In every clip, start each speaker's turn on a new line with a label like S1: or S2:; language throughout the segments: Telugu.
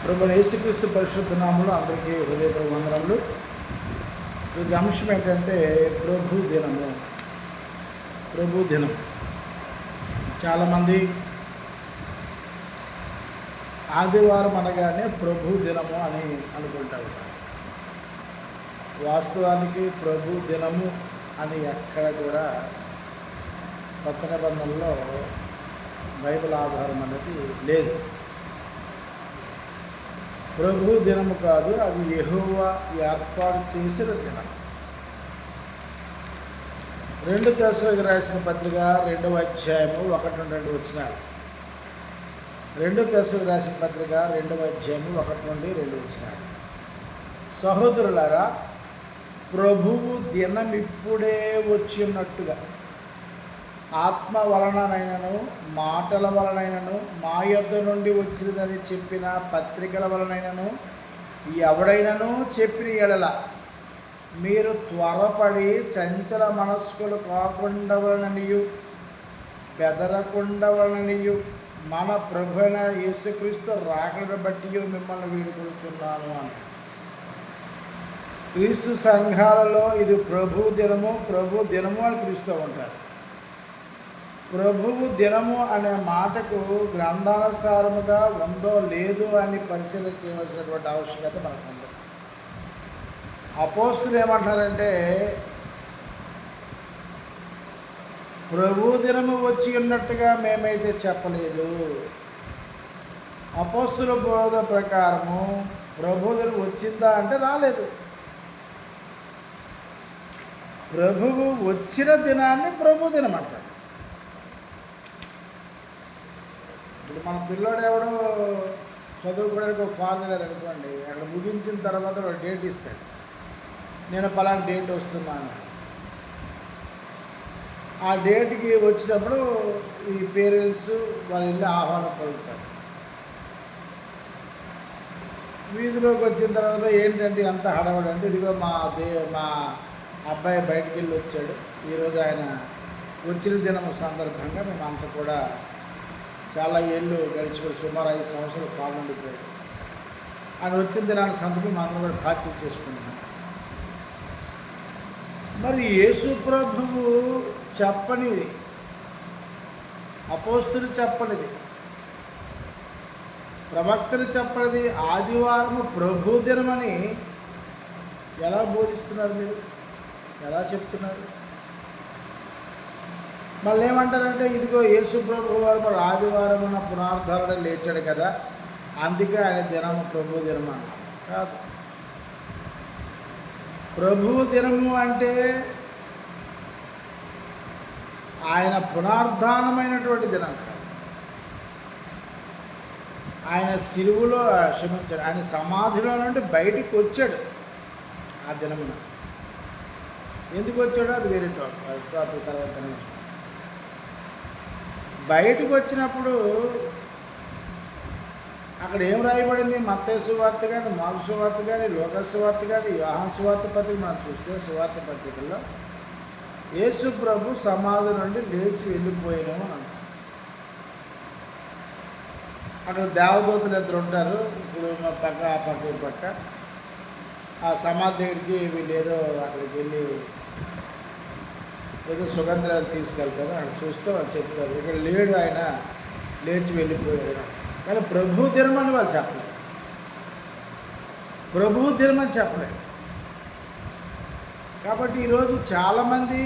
S1: ప్రభువైన యేసుక్రీస్తు పరిశుద్ధ నామములో అందరికీ హృదయపూర్వక వందనములు. ఈరోజు అంశం ఏంటంటే ప్రభు దినము. ప్రభు దినం. చాలామంది ఆదివారం అనగానే ప్రభు దినము అని అనుకుంటా ఉంటారు. వాస్తవానికి ప్రభు దినము అని ఎక్కడ కూడా కొత్త నిబంధనలో బైబిల్ ఆధారం అనేది లేదు. ప్రభు దినము కాదు, అది యెహోవా ఏర్పాటు చేసిన దినం. 2 దశలకు రాసిన పత్రిక 2వ అధ్యాయము 1-2 వచనాలు. 2 దశలకు రాసిన పత్రిక 2వ అధ్యాయము 1-2 వచనాలు. సహోదరులారా, ప్రభువు దినం ఇప్పుడే వచ్చి ఉన్నట్టుగా ఆత్మ వలననైనను మాటల వలనైనను మా యొద్ద నుండి వచ్చినదని చెప్పిన పత్రికల వలనైనను ఎవడైనను చెప్పిన ఎడల మీరు త్వరపడి చంచల మనస్కులు కాకుండవలననియు బెదరకుండవలననియు మన ప్రభువైన యేసుక్రీస్తు రాకడను బట్టి మిమ్మల్ని వేడుకొనుచున్నాను అని. క్రీస్తు సంఘాలలో ఇది ప్రభు దినము అని పిలుస్తూ ఉంటారు. ప్రభువు దినము అనే మాటకు గ్రంథానుసారముగా ఉందో లేదో అని పరిశీలన చేయవలసినటువంటి ఆవశ్యకత మనకు ఉంది. అపోస్తులు ఏమంటారంటే, ప్రభు దినము వచ్చి ఉన్నట్టుగా మేమైతే చెప్పలేదు. అపోస్తుల బోధ ప్రకారము ప్రభు దినం వచ్చిందా అంటే రాలేదు. ప్రభువు వచ్చిన దినాన్ని ప్రభు దినం అంటారు. ఇప్పుడు మన పిల్లోడు ఎవడో చదువుకోవడానికి ఒక ఫార్ములర్ అనుకోండి, అక్కడ ముగించిన తర్వాత ఒక డేట్ ఇస్తాడు, నేను పలానా డేట్ వస్తున్నాను. ఆ డేట్కి వచ్చినప్పుడు ఈ పేరెంట్స్ వాళ్ళు వెళ్ళి ఆహ్వానం పలుకుతారు. వీధిలోకి వచ్చిన తర్వాత ఏంటంటే అంత హడావుడి అంటే, ఇదిగో మా అబ్బాయి బయటికి వెళ్ళి వచ్చాడు, ఈరోజు ఆయన వచ్చిన దినం సందర్భంగా మేము అంతా కూడా చాలా ఏళ్ళు గడిచిపోయి సుమారు 5 సంవత్సరాలు ఫామ్ ఉండిపోయాడు. ఆయన వచ్చిన దినాన్ని సందర్భం అందరం కూడా పార్టీ చేసుకుంటున్నాం. మరి యేసు ప్రభువు చెప్పనిది, అపోస్తులు చెప్పనిది, ప్రవక్తలు చెప్పనిది ఆదివారము ప్రభు దినమని ఎలా బోధిస్తున్నారు? మీరు ఎలా చెప్తున్నారు? మళ్ళీ ఏమంటారంటే, ఇదిగో యేసు ప్రభు వారు మరి ఆదివారమున పునరుద్ధరణ లేచాడు కదా, అందుకే ఆయన దినము ప్రభు దినము అన్నారు. కాదు. ప్రభు దినము అంటే ఆయన పునరుద్ధానమైనటువంటి దినం కాదు. ఆయన సిలువలో క్షమించాడు, ఆయన సమాధిలో నుండి బయటికి వచ్చాడు ఆ దినమున. ఎందుకు వచ్చాడో అది వేరే టాపిక్ తర్వాత. బయటకు వచ్చినప్పుడు అక్కడ ఏం రాయబడింది? మత్తయి సువార్త కానీ, మార్కు సువార్త కానీ, లూకా సువార్త కానీ, యోహాను సువార్త పత్రిక మనం చూస్తే సువార్త పత్రికల్లో యేసు ప్రభు సమాధి నుండి లేచి వెళ్ళిపోయాను అని అంటారు. అక్కడ దేవదూతలు 2 ఉంటారు. ఇప్పుడు మా పక్క ఆ పక్క ఈ పక్క ఆ సమాధి దగ్గరికి వీళ్ళు ఏదో అక్కడికి వెళ్ళి ఏదో సుగంధాలు తీసుకెళ్తారు. అక్కడ చూస్తే వాళ్ళు చెప్తారు, ఇక్కడ లేడు, ఆయన లేచి వెళ్ళిపోయాడు. కానీ ప్రభు దినం అని వాళ్ళు చెప్పలేదు. ప్రభు దినం అని చెప్పలేదు. కాబట్టి ఈరోజు చాలామంది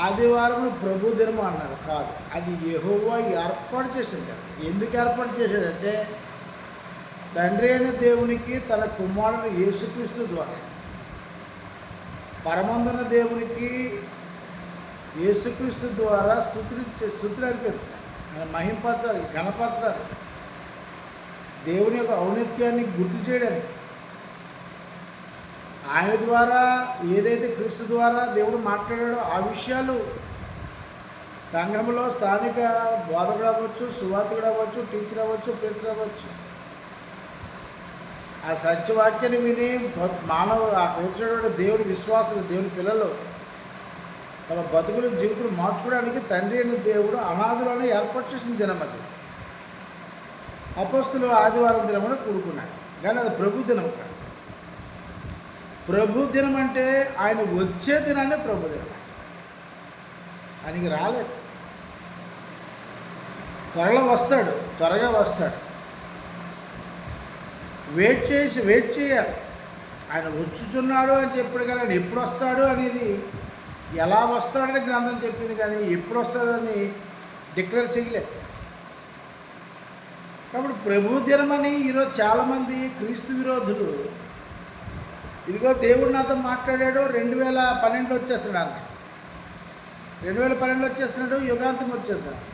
S1: ఆదివారం ప్రభు దినం అన్నారు. కాదు, అది యెహోవా ఏర్పాటు చేసింది. ఎందుకు ఏర్పాటు చేశాడంటే, తండ్రి అయిన దేవునికి తన కుమారుడు యేసుక్రీస్తు ద్వారా పరమందున దేవునికి యేసుక్రీస్తు ద్వారా స్తుతులు అర్పించాలి, ఆయన మహింపరచడానికి, ఘనపరచడానికి, దేవుని యొక్క ఔన్నత్యాన్ని గుర్తు చేయడానికి. ఆయన ద్వారా ఏదైతే క్రీస్తు ద్వారా దేవుడు మాట్లాడాడో ఆ విషయాలు సంఘంలో స్థానిక బోధకుడు అవ్వచ్చు, సువార్తికుడు అవ్వచ్చు, టీచర్ అవ్వచ్చు, ప్రీచర్ అవ్వచ్చు, ఆ సత్యవాక్యాన్ని విని అక్కడ వచ్చినటువంటి దేవుడి విశ్వాసులు, దేవుని పిల్లలు తమ బతుకులు జీవితం మార్చుకోవడానికి తండ్రి అయిన దేవుడు అనాదిలోనే ఏర్పాటు చేసిన దినం అది. అపోస్తులు ఆదివారం దినమున కూడుకున్నారు, కానీ అది ప్రభు దినం కాదు. ప్రభు దినం అంటే ఆయన వచ్చే దినాన్ని ప్రభు దినం. ఆయనకి రాలేదు, త్వరగా వస్తాడు. వెయిట్ చేయాలి. ఆయన వచ్చుచున్నాడు అని చెప్పాడు, కానీ ఆయన ఎప్పుడు వస్తాడు అనేది, ఎలా వస్తాడని గ్రంథం చెప్పింది, కానీ ఎప్పుడు వస్తాడని డిక్లేర్ చేయలేదు. కాబట్టి ప్రభు దినమని ఈరోజు చాలామంది క్రీస్తు విరోధులు, ఇదిగో దేవుడు నాతో మాట్లాడాడు, 2012 వచ్చేస్తున్నాడు అన్న, 2012 వచ్చేస్తున్నాడు, యుగాంతం వచ్చేస్తున్నాడు.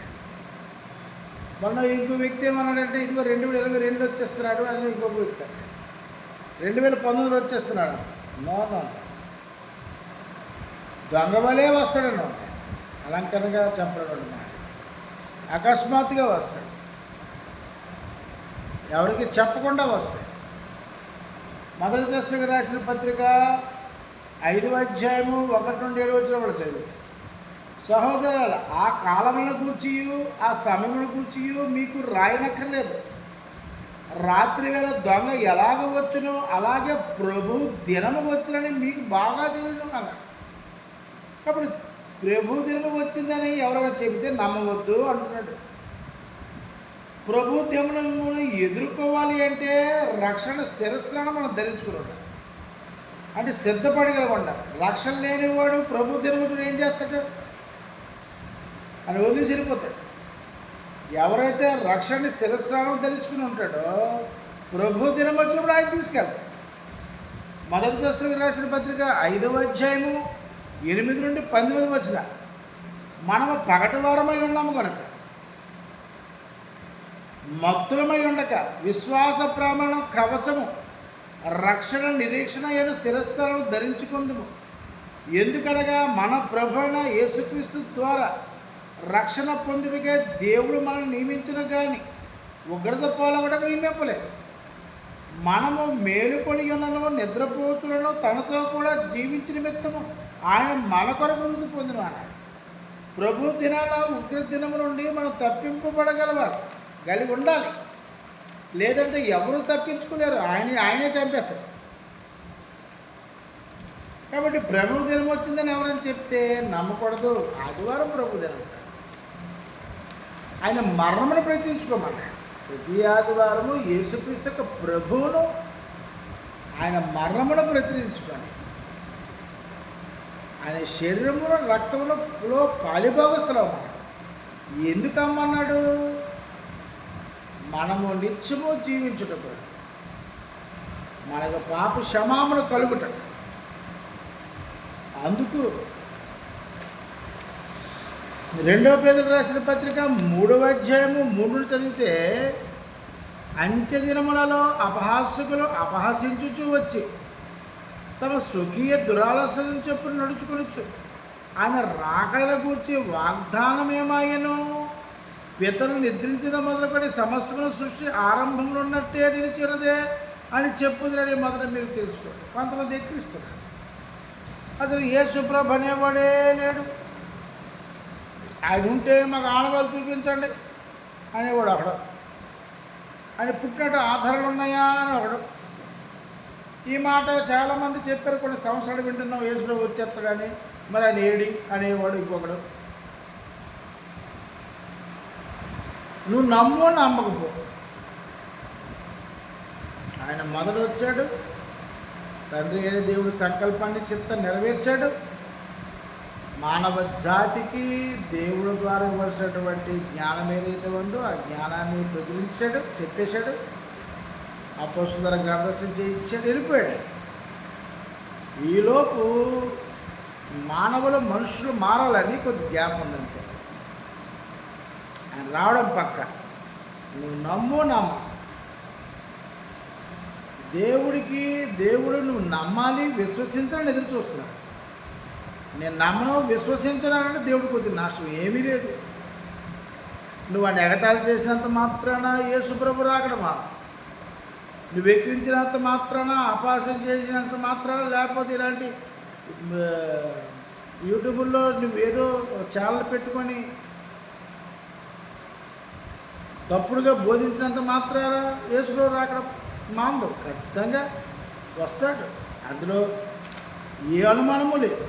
S1: మొన్న ఇంకో వ్యక్తి ఏమన్నాడంటే, ఇదిగో 2022 వచ్చేస్తున్నాడు అని ఇంకొక వ్యక్తి, 2019 వచ్చేస్తున్నాడు. నో దొంగ వలే వస్తాడని అలంకరణగా చెప్పడం, అకస్మాత్తుగా వస్తాడు, ఎవరికి చెప్పకుండా వస్తాయి. మొదటి దశకు రాసిన పత్రిక 5వ అధ్యాయము 1-7 కూడా చదివితే, సహోదరుల ఆ కాలములను గూర్చియు ఆ సమయములను గూర్చియు మీకు రాయనక్కర్లేదు. రాత్రి వేళ దొంగ ఎలాగ వచ్చునో అలాగే ప్రభు దినము వచ్చునని మీకు బాగా తెలియదు అన్నాడు. కాబట్టి ప్రభు దినము వచ్చిందని ఎవరైనా చెబితే నమ్మవద్దు అంటున్నాడు. ప్రభు దినమును ఎదుర్కోవాలి అంటే రక్షణ శిరస్సులను మనం ధరించుకుని ఉండాలి, అంటే సిద్ధపడగలిగి ఉండాలి. రక్షణ లేనివాడు ప్రభు దినమును ఏం చేస్తాడు అని వదిలి సరిపోతాడు. ఎవరైతే రక్షణని శిరస్నానం ధరించుకుని ఉంటాడో ప్రభు దినం వచ్చినప్పుడు ఆయన తీసుకెళ్తాడు. మొదటి దశకు రాసిన పత్రిక 5వ అధ్యాయము 8-19 మనము పగటి వారమై ఉన్నాము కనుక మత్తులమై ఉండక విశ్వాస ప్రమాణం కవచము రక్షణ నిరీక్షణ అయిన శిరస్త్రాలను ధరించుకుందుము. ఎందుకనగా మన ప్రభు అయిన యేసుక్రీస్తు ద్వారా రక్షణ పొందుడికే దేవుడు మనల్ని నియమించిన కానీ ఉగ్రత పోలవడకు నియమింపలేదు. మనము మేలుకొని ఉన్నను నిద్రపోచులను తనతో కూడా జీవించిన నిమిత్తము ఆయన మన కొరకు మృతి పొందిన అన్నాడు. ప్రభు దినాల ఉగ్ర దినము నుండి మనం కలిగి ఉండాలి, లేదంటే ఎవరు తప్పించుకోలేరు, ఆయనే చంపేస్తారు. కాబట్టి ప్రభు దినం వచ్చిందని ఎవరైనా చెప్తే నమ్మకూడదు. ఆదివారం ప్రభు దినం, ఆయన మరణమును ప్రచురించుకోమన్నాడు. ప్రతి ఆదివారము యేసుక్రీస్తు యొక్క ప్రభువును ఆయన మరణమును ప్రచురించుకొని ఆయన శరీరమును రక్తములో పాలిభాగస్తులు అన్నాడు. ఎందుకు అమ్మన్నాడు? మనము నిత్యము జీవించుటకు, మనకు పాప క్షమాపణ కలుగుట. అందుకు 2వ పేతురు రాసిన పత్రిక 3వ అధ్యాయము 3 చదివితే, అంత్య దినములలో అపహాసకులు అపహసించుచూ వచ్చి తమ స్వకీయ దురాలోచనను చెప్పులు నడుచుకొనొచ్చు. ఆయన రాకడల గూర్చి వాగ్దానమేమాయను, పితరులు నిద్రించిన మొదలుకొని సమస్తమును సృష్టి ఆరంభంలో ఉన్నట్టే నిలిచినదే అని చెప్పుదని మొదట మీరు తెలుసుకోండి. కొంతమంది ఎక్కిస్తున్నారు, అసలు యేసు ప్రభు అనేవాడే లేడు, ఆయన ఉంటే మాకు ఆనవాళ్ళు చూపించండి అనేవాడు ఒకడు, ఆయన పుట్టినట్టు ఆధారాలు ఉన్నాయా అని ఒకడు. ఈ మాట చాలామంది చెప్పారు, కొన్ని సంవత్సరాలు వింటున్నాం యేసు ప్రభు వచ్చేస్తాడని, మరి ఆయన ఏడి అనేవాడు ఇంకొకడు. నువ్వు నమ్మకపో, ఆయన మొదట వచ్చాడు, తండ్రి అయిన దేవుడి సంకల్పాన్ని చిత్తం నెరవేర్చాడు. మానవ జాతికి దేవుడి ద్వారా ఇవ్వాల్సినటువంటి జ్ఞానం ఏదైతే ఉందో ఆ జ్ఞానాన్ని ప్రచురించాడు, చెప్పేశాడు, అపోస్తలుల గ్రంథం చేయించాడు, వెళ్ళిపోయాడు. ఈలోపు మనుషులు మారాలని కొంచెం గ్యాప్ ఉందంతే. ఆయన రావడం పక్క, నువ్వు నమ్మ దేవుడు నువ్వు నమ్మాలి, విశ్వసించాలని ఎదురు చూస్తున్నాడు. నేను నమ్మను విశ్వసించాలంటే దేవుడికి కొంచెం నష్టం ఏమీ లేదు. నువ్వు ఆయన ఎగతాళి చేసినంత మాత్రాన యేసు ప్రభు రాకడమా, నువ్వు ఎక్కించినంత మాత్రాన, అపహాస్యం చేసినంత మాత్రాన, లేకపోతే ఇలాంటి యూట్యూబ్లో నువ్వేదో ఛానల్ పెట్టుకొని తప్పుడుగా బోధించినంత మాత్రాన యేసుప్రభు రాకడ మాందం, ఖచ్చితంగా వస్తాడు. అందులో ఏ అనుమానము లేదు.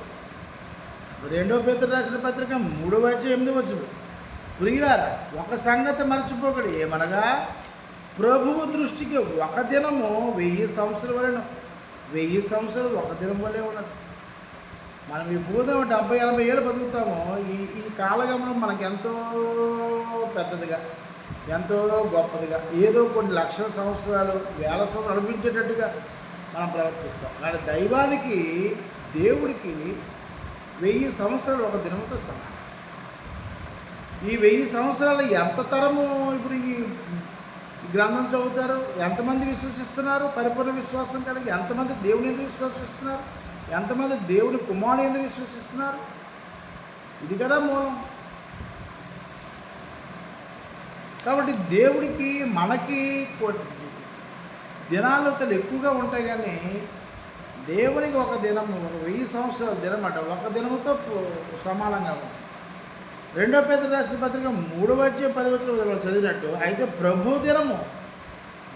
S1: 2 పేతురు రాసిన పత్రిక 3:8 ప్రియులారా, ఒక సంగతి మర్చిపోకడు, ఏమనగా ప్రభువు దృష్టికి ఒక దినము 1000 సంవత్సరాల వలెను. 1000 సంవత్సరాలు ఒక దినం వలె ఉన్నది. మనం ఈ భూతం 70-80 ఏళ్ళు బతుకుతామో ఈ కాలగమనం మనకు ఎంతో పెద్దదిగా, ఎంతో గొప్పదిగా, ఏదో కొన్ని లక్షల సంవత్సరాలు, వేల సంవత్సరాలు అనిపించేటట్టుగా మనం ప్రవర్తిస్తాం. కానీ దైవానికి, దేవుడికి 1000 సంవత్సరాలు ఒక దినంతో సమానం. ఈ 1000 సంవత్సరాలు ఎంత తరము ఇప్పుడు ఈ గ్రంథం చదువుతారు, ఎంతమంది విశ్వసిస్తున్నారు, పరిపూర్ణ విశ్వాసం కలిగి ఎంతమంది దేవుని ఎందుకు విశ్వసిస్తున్నారు, ఎంతమంది దేవుని కుమారుని ఎందుకు విశ్వసిస్తున్నారు? ఇది కదా మూలం. కాబట్టి దేవుడికి మనకి దినాలు చాలా ఎక్కువగా ఉంటాయి, కానీ దేవునికి ఒక దినము 1000 సంవత్సరాల దినం అంట ఒక దినముతో సమానంగా ఉంటుంది. 2 పేతురు రాసిన పత్రిక 3:10 చదివినట్టు, అయితే ప్రభు దినము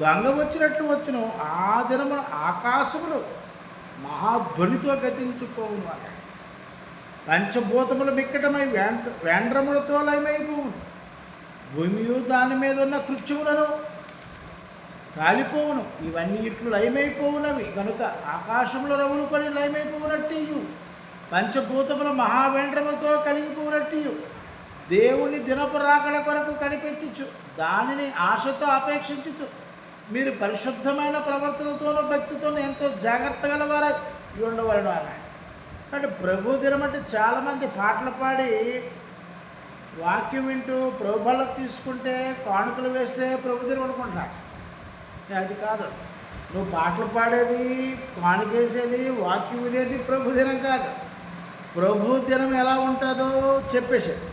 S1: దొంగ వచ్చినట్లు వచ్చును, ఆ దినమున ఆకాశములు మహాధ్వనితో గతించుకోవును అన్నాడు. పంచభూతములు మిక్కటమై వేండ్రములతో లయమైపోవును, భూమియు దాని మీద ఉన్న కృత్యములను కాలిపోవును, ఇవన్నీ ఇట్లు లయమైపోవునవి కనుక ఆకాశంలో రవులు కొని లయమైపోవునట్టు పంచభూతముల మహావేండ్రములతో కలిగిపోవునట్టు దేవుని దినపు రాకడ కొరకు కనిపెట్టుచు దానిని ఆశతో అపేక్షించుచు మీరు పరిశుద్ధమైన ప్రవర్తనతోనూ భక్తితోనూ ఎంతో జాగ్రత్త గలవారై ఉండవలను అన్నాడు. అంటే ప్రభు దినం అంటే చాలామంది పాటలు పాడి వాక్యం వింటూ ప్రభుబళ్ళకు తీసుకుంటే కానుకలు వేస్తే ప్రభు దినం అనుకుంటున్నాడు. అది కాదు. నువ్వు పాటలు పాడేది, కానుకేసేది, వాక్యం వినేది ప్రభు దినం కాదు. ప్రభు దినం ఎలా ఉంటుందో చెప్పేశాడు.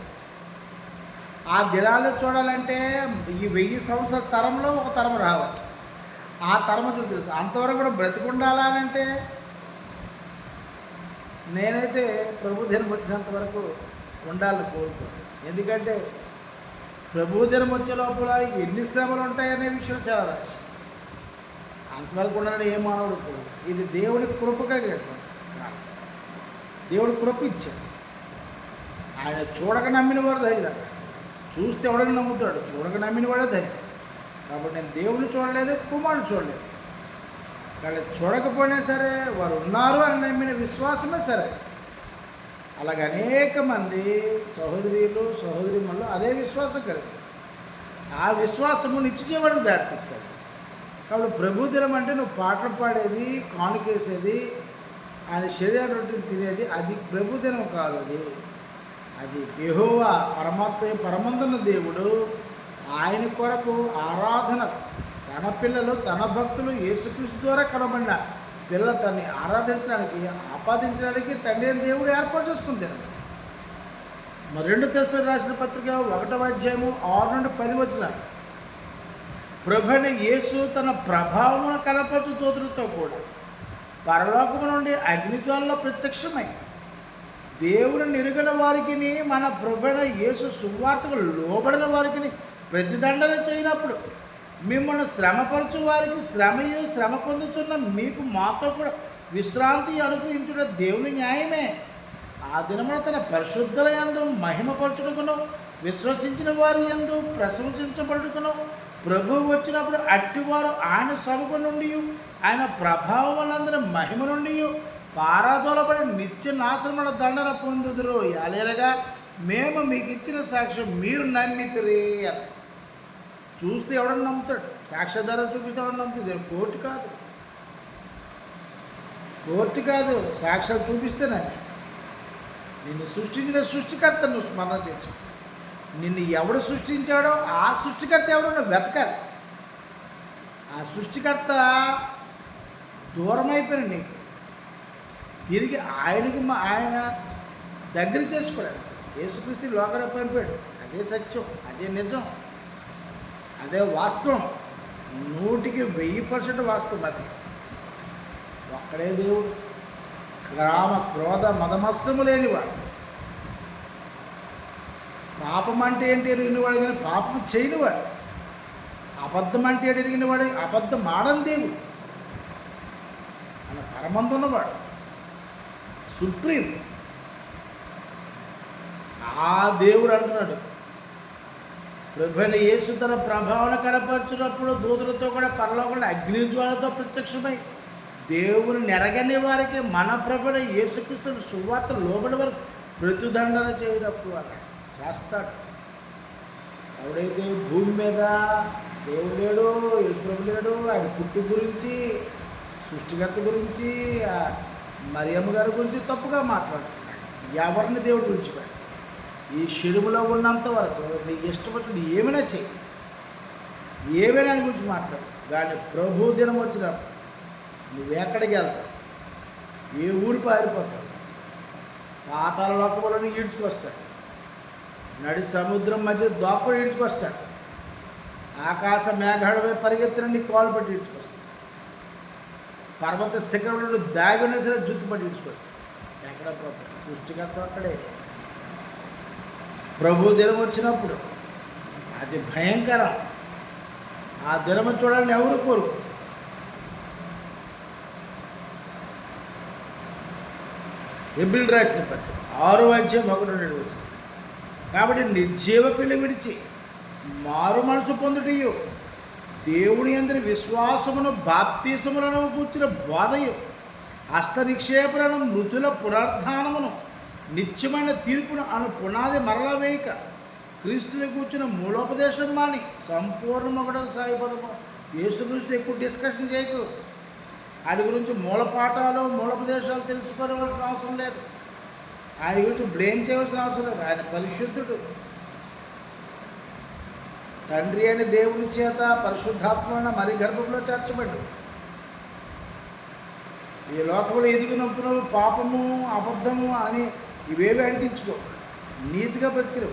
S1: ఆ దినాలు చూడాలంటే ఈ 1000 సంవత్సరాల తరంలో ఒక తరం రావాలి. ఆ తరం చూడు తెలుసు. అంతవరకు కూడా బ్రతికుండాలా అని అంటే నేనైతే ప్రభు దినం వచ్చినంత వరకు ఉండాలని కోరుకోను. ఎందుకంటే ప్రభు దినం వచ్చే లోపల ఎన్ని శ్రమలు ఉంటాయనే విషయం చాలా రాసి అంతవరకు ఉండాలని ఏ మానవుడు కోరు. ఇది దేవుడి కృపగా దేవుడు కృప ఇచ్చాడు. ఆయన చూడక నమ్మిన వారు ధైర్యం, చూస్తే ఎవడని నమ్ముతాడు, చూడక నమ్మిన వాడే ధైర్యం. కాబట్టి నేను దేవుడిని చూడలేదు, కుమారుడు చూడలేదు. కానీ చూడకపోయినా సరే వారు ఉన్నారు అని నమ్మిన విశ్వాసమే సరే. అలాగే అనేక మంది సహోదరులు సహోదరిమణులు అదే విశ్వాసం కలిగి ఆ విశ్వాసము నిత్యజీవానికి దారి తీసుకెళ్తాయి. కాబట్టి ప్రభు దినం అంటే నువ్వు పాటలు పాడేది, కానుకేసేది, ఆయన శరీర రొట్టెని తినేది అది ప్రభు దినం కాదు. అది యెహోవా పరమందున్న దేవుడు ఆయన కొరకు ఆరాధన తన పిల్లలు, తన భక్తులు యేసుక్రీస్తు ద్వారా కనబడిన పిల్లలు తన్ని ఆరాధించడానికి, ఆపాదించడానికి తండ్రి అయిన దేవుడు ఏర్పాటు చేసుకుంది. మరి 2 తెస్సలోనికీయులకు రాసిన పత్రిక 1:6-10 ప్రభువైన యేసు తన ప్రభావమును కనపరచు దూతలతో కూడా పరలోకము నుండి అగ్నిజ్వాలలో ప్రత్యక్షమై దేవుని ఎరుగని వారికి, మన ప్రభువైన యేసు సువార్తకు లోబడిన వారికి ప్రతిదండన చేయనప్పుడు మిమ్మల్ని శ్రమపరచు వారికి శ్రమ పొందుతున్న మీకు మాతో కూడా విశ్రాంతి అనుగ్రహించుట దేవుని న్యాయమే. ఆ దినమున తన పరిశుద్ధుల యందు మహిమపరచుటకును విశ్వసించిన వారి యందు ప్రశంసించబడుటకును ప్రభువు వచ్చినప్పుడు అట్టివారు ఆయన సభకు నుండి ఆయన ప్రభావం వల్లందరి మహిమ నుండి పారాదోలబడి నిత్య నాశనముల దండన పొందుదురు. అలేలగా మేము మీకు ఇచ్చిన సాక్ష్యం మీరు నమ్మితిరి అని. చూస్తే ఎవడన్నా నమ్ముతాడు, సాక్ష్యాధారం చూపిస్తే ఎవడన్నా నమ్ముతుంది. కోర్టు కాదు, సాక్ష్యం చూపిస్తే నమ్మి. నిన్ను సృష్టించిన సృష్టికర్త నువ్వు స్మరణ తెచ్చు. నిన్ను ఎవడు సృష్టించాడో ఆ సృష్టికర్త ఎవరో వెతకాలి. ఆ సృష్టికర్త దూరమైపోయిన నీకు తిరిగి ఆయన దగ్గర చేసుకోవడానికి యేసుక్రీస్తు లోకానికి పంపాడు. అదే సత్యం, అదే నిజం, అదే వాస్తవం. 100% వాస్తవం. అది ఒక్కడే దేవుడు, కామ క్రోధ మదమత్సరము లేనివాడు, పాపం అంటే ఏంటి ఎరిగినవాడు, కానీ పాపం చేయనివాడు. అబద్ధం అంటే ఎరిగిన వాడు, అబద్ధం ఆడని దేవుడు, ఆయన పరమందున్నవాడు, సుప్రీం. ఆ దేవుడు అంటున్నాడు, ప్రభువైన యేసు తన ప్రభావాన్ని కనపరిచినప్పుడు దూతలతో కూడా పరలోకంలో అగ్నిజ్వాలతో ప్రత్యక్షమై దేవుని నెరగని వారికి మన ప్రభువైన యేసుక్రీస్తు సువార్త లోబడి వారు ప్రతిదండన చేయనప్పుడు అక్కడ చేస్తాడు. ఎవడైతే భూమి మీద దేవుడు లేడు, యేసుప్రభు లేడు, ఆయన పుట్టు గురించి, సృష్టికర్త గురించి, మరియమ్మ గారి గురించి తప్పుగా మాట్లాడుతున్నాడు. ఎవరిని దేవుడు విడిచిపెట్టాడు. ఈ శరీరంలో ఉన్నంత వరకు నీ ఇష్టపడి ఏమైనా చెయ్యి, ఏమైనా అని గురించి మాట్లాడు. కానీ ప్రభు దినం వచ్చినప్పుడు నువ్వెక్కడికి వెళ్తావు, ఏ ఊరు పారిపోతావు, పాతాళ లోకంలోనే ఈడ్చుకొస్తాడు, నడి సముద్రం మధ్య దోపలు ఈడ్చుకొస్తాడు, ఆకాశ మేఘాడపై పరిగెత్తిన నీ కాలు పట్టి ఈడ్చుకొస్తాడు, పర్వత శిఖరంలో దాగి ఉన్నా సరే జుట్టు పట్టి ఈడ్చుకొస్తాడు. ఎక్కడ పోతాడు? సృష్టికర్త అక్కడే. ప్రభు దినం వచ్చినప్పుడు అది భయంకరం. ఆ దినం చూడాలని ఎవరు కోరుకు. హెబ్రీయులు రాసిన పత్రిక 6:1-2 వచ్చింది. కాబట్టి నిర్జీవకులు విడిచి మారు మనసు పొందుటయు, దేవుని యందు విశ్వాసమును బాప్తీసములను కూర్చున్న బోధయు, హస్త నిక్షేపణను, మృతుల పునరుద్ధానమును, నిత్యమైన తీర్పును అను పునాది మరలా వేయక, క్రీస్తుని కూర్చున్న మూలోపదేశం మాని సంపూర్ణమొకటం సాగిపోదాము. యేసుక్రీస్తు ఎక్కువ డిస్కషన్ చేయకు. ఆయన గురించి మూలపాఠాలు, మూలోపదేశాలు తెలుసుకోవలసిన అవసరం లేదు. ఆయన గురించి బ్లేమ్ చేయవలసిన అవసరం లేదు. ఆయన పరిశుద్ధుడు. తండ్రి అని దేవుని చేత పరిశుద్ధాత్మ మరి గర్భంలో చేర్చబడ్డు. ఈ లోకంలో ఎదిగినప్పుడు పాపము, అబద్ధము అని ఇవేవి అంటించుకో. నీతిగా బ్రతికిరు.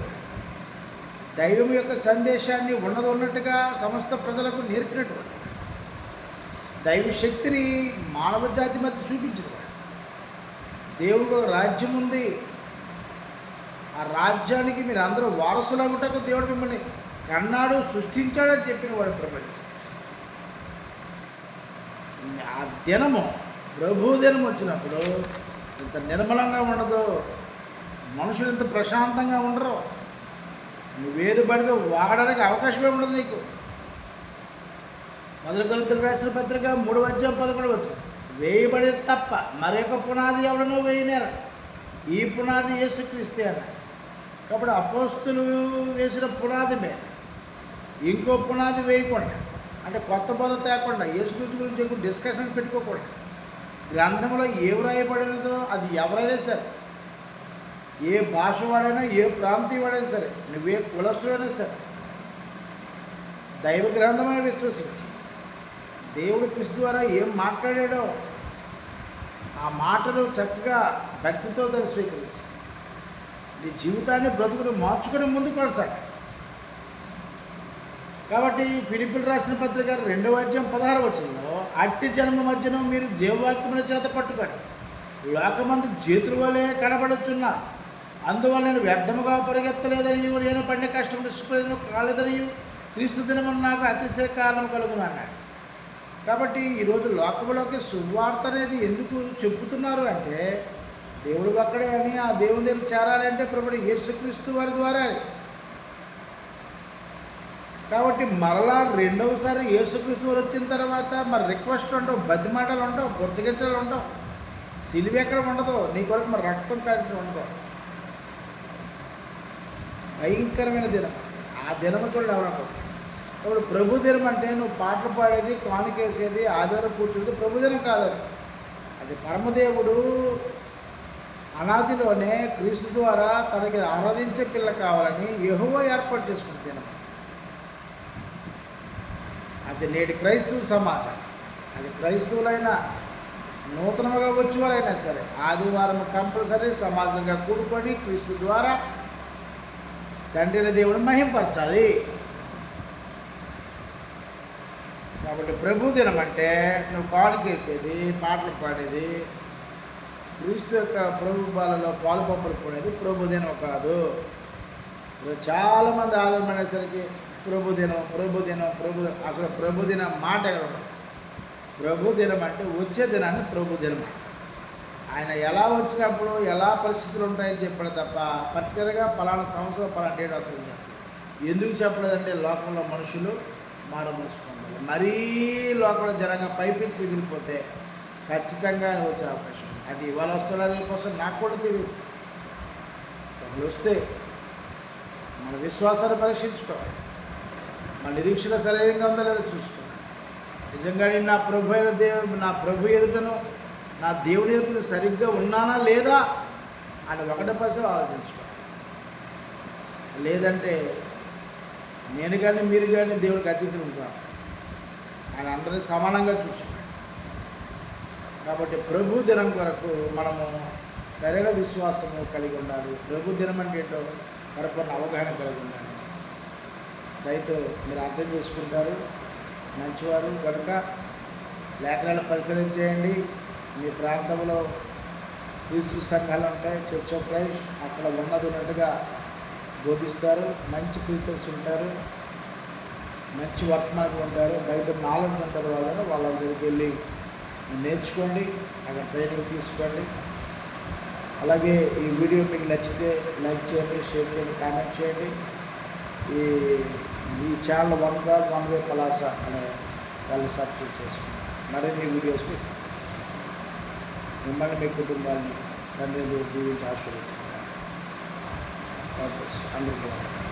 S1: దైవం యొక్క సందేశాన్ని ఉన్నట్టుగా సమస్త ప్రజలకు నేర్పినటువంటి దైవ శక్తిని మానవ జాతి మధ్య చూపించినవాడు. దేవుడు రాజ్యం ఉంది, ఆ రాజ్యానికి మీరు అందరూ వారసులు అవ్వటకు దేవుడు మిమ్మల్ని కన్నాడు, సృష్టించాడని చెప్పిన వాడు ప్రభు. ఆ దినము, ప్రభు దినం వచ్చినప్పుడు ఇంత నిర్మలంగా ఉండదు, మనుషులు ఇంత ప్రశాంతంగా ఉండరు. నువ్వేది పడితే వాడడానికి అవకాశమే ఉండదు నీకు. మొదటి కొరింథీయులకు రాసిన పత్రిక 3:11 వచ్చింది. వేయబడేది తప్ప మరొక పునాది ఎవడనో వేయనేరు, ఈ పునాది యేసుక్రీస్తే అన్నాడు. కాబట్టి అపోస్తులు వేసిన పునాది మీద ఇంకో పునాది వేయకుండా, అంటే కొత్త బోధ తేకుండా, యేసుక్రీస్తు గురించి ఎక్కువ డిస్కషన్ పెట్టుకోకూడదు. గ్రంథంలో ఏమి రాయబడినదో అది ఎవరైనా సరే, ఏ భాష వాడైనా, ఏ ప్రాంతీయ వాడైనా సరే, నువ్వే కులస్తుడైనా సరే, దైవ గ్రంథమని విశ్వసించి దేవుడు క్రీస్తు ద్వారా ఏం మాట్లాడాడో ఆ మాటలు చక్కగా భక్తితో దాన్ని స్వీకరించి నీ జీవితాన్ని, బ్రతుకుని మార్చుకుని ముందుకు కొనసాగు. కాబట్టి ఫిలిప్పీయులు రాసిన పత్రిక 2:16 అట్టి జన్మ మధ్యన మీరు జీవవాక్యముల చేత పట్టుకోండి, లోకమందు చేతుల వలె కనబడుచున్నారు. అందువల్ల నేను వ్యర్థముగా పరిగెత్తలేదని, నేను పడిన కష్టం నిష్ప్రయోజనం కాలేదని క్రీస్తు దినమున నాకు అతిశయ కారణం కలుగును అన్నాడు. కాబట్టి ఈరోజు లోకంలోకి సువార్త అనేది ఎందుకు చెప్పుతున్నారు అంటే, దేవుడు ఒక్కడే అని, ఆ దేవుని దగ్గర చేరాలంటే ప్రభువు యేసుక్రీస్తు వారి ద్వారా. కాబట్టి మరలా రెండవసారి యేసుక్రీస్తు వారు వచ్చిన తర్వాత మరి రిక్వెస్ట్ ఉండవు, బతిమాటలు ఉండవు, బొచ్చగించలు ఉండవు, సిలువ ఎక్కడ ఉండదు, నీ కొరకు మరి రక్తం కాల్చి ఉండదు. భయంకరమైన దినం. ఆ దినము చూడండి ఎవరన్నా. ఇప్పుడు ప్రభు దినం అంటే నువ్వు పాటలు పాడేది, కానుకేసేది, ఆదివారం కూర్చునేది ప్రభు దినం కాదు. అది పరమదేవుడు అనాదిలోనే క్రీస్తు ద్వారా తనకి ఆరాధించే పిల్ల కావాలని యెహోవా ఏర్పాటు చేసుకున్న దినం. అది నేటి క్రైస్తవ సమాజం. అది క్రైస్తవులైనా, నూతనముగా వచ్చేవారైనా సరే, ఆదివారం కంపల్సరీ సమాజంగా కూడుకొని క్రీస్తు ద్వారా తండ్రిని దేవుడు మహింపరచాలి. కాబట్టి ప్రభు దినం అంటే నువ్వు కానుకేసేది, పాటలు పాడేది, క్రీస్తు యొక్క ప్రభు బాలలో పాలు పంపులు పోనేది ప్రభు దినం కాదు. చాలామంది ఆదాయం అనేసరికి ప్రభుదినం ప్రభుదినం అసలు ప్రభుదినం మాట ఎక్కడ ఉండదు. ప్రభుదినం అంటే వచ్చే దినాన్ని ప్రభుదినం అంటారు. ఆయన ఎలా వచ్చినప్పుడు ఎలా పరిస్థితులు ఉంటాయని చెప్పాడు తప్ప పర్టికులర్గా పలానా సంవత్సరం పలానా డేట్ అసలు చెప్పలేదు. ఎందుకు చెప్పలేదంటే లోకంలో మనుషులు మారు మనసు పొందాలి. మరీ లోకంలో జనంగా పైపించి ఎగిరిపోతే ఖచ్చితంగా ఆయన వచ్చే అవకాశం ఉంది. అది ఇవాళ వస్తున్నా రేపు వస్తుంది నాకు కూడా తెలియదు. వాళ్ళు వస్తే మన విశ్వాసాన్ని పరీక్షించుకోవాలి, మన నిరీక్షణ సరైనంగా ఉందో లేదో చూసుకోవాలి. నిజంగా నేను నా ప్రభు ఎదుటను నా దేవుని ఎదుట సరిగ్గా ఉన్నానా లేదా అని 1% ఆలోచించుకోవాలి. లేదంటే నేను కానీ మీరు కానీ దేవుడికి అతిథులు ఉంటాం. ఆయన అందరినీ సమానంగా చూసుకోవాలి. కాబట్టి ప్రభు దినం కొరకు మనము సరైన విశ్వాసము కలిగి ఉండాలి. ప్రభు దినం అంటే ఏంటో పరిపూర్ణ అవగాహన కలిగి ఉండాలి. దయతో మీరు అర్థం చేసుకుంటారు. మంచివారు కనుక లేఖనాలు పరిశీలన చేయండి. మీ ప్రాంతంలో క్రీస్తు సంఘాలు ఉంటాయి, చర్చ్ ఆఫ్ క్రైస్ట్, అక్కడ ఉన్నట్టుగా బోధిస్తారు. మంచి ప్రీచర్స్ ఉంటారు, మంచి వర్తమానులు ఉంటారు, బయట నాలెడ్జ్ ఉంటుంది. వాళ్ళ దగ్గరికి వెళ్ళి నేర్చుకోండి, అక్కడ ట్రైనింగ్ తీసుకోండి. అలాగే ఈ వీడియో మీకు నచ్చితే లైక్ చేయండి, షేర్ చేయండి, కామెంట్ చేయండి. ఈ ఛానల్ వన్ వే పలాస అనే ఛానల్ సబ్స్క్రైబ్ చేసుకోండి. మరిన్ని వీడియోస్ మిమ్మల్ని మీ కుటుంబాన్ని తండ్రి దీవించి ఆశీర్వదించండి. అందరికీ